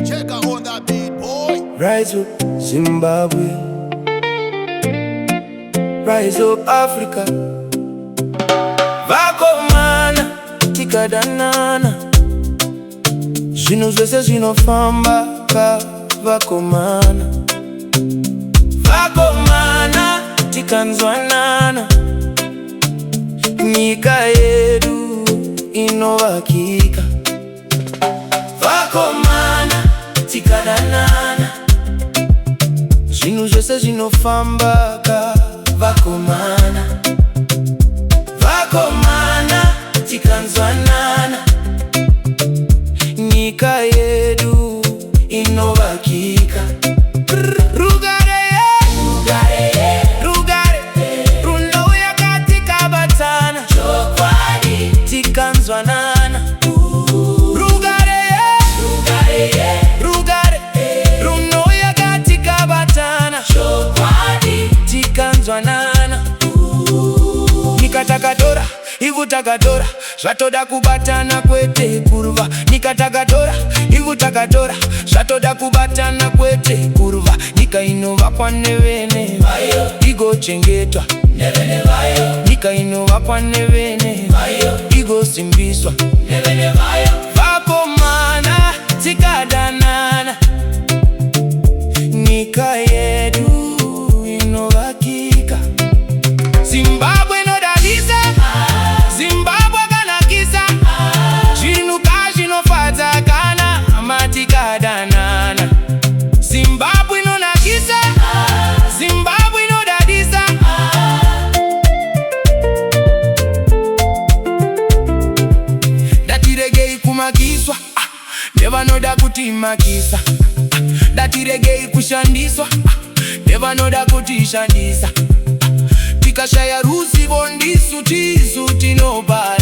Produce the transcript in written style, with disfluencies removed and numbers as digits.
Checker on that beat, boy. Rise up Zimbabwe, rise up Africa. Vakomana tikadanana, zvinhu zvese zvinofamba vakomana. Vakomana tikanzwanana, nyika yedu inovakika. Vakomana tikadanana, zvinhu zvese zvinofamba vakomana. Vakomana tikanzwanana, nyika yedu inovakika. Rugare runouya katikabatana, chokwadi tikanzwanana. Rugare runouya katikabatana, chokwadi tikanzwanana. Nyika takatora, ivu takatora, zvatoda kubatana kwete kurwa. Nyika takatora, ivu takatora, zvatoda kubatana kwete kurwa. Nyika inovakwa nevene igochengetwa, nyika inovakwa nevene igosimbiswa. Vakomana tikadanana, nyika yedu inovakika. Zimbabwe inodadisa, Zimbabwe kanakisa, zvinhu zvinofadza kana matikadanana. Zimbabwe inonakisa, Zimbabwe inodadisa. Datiregei kumakiswa nevanoda kutimakisa. Datiregei kushandiswa nevanoda kutishandisa. Tikashaya ruzivo ndisu tisu tinobata.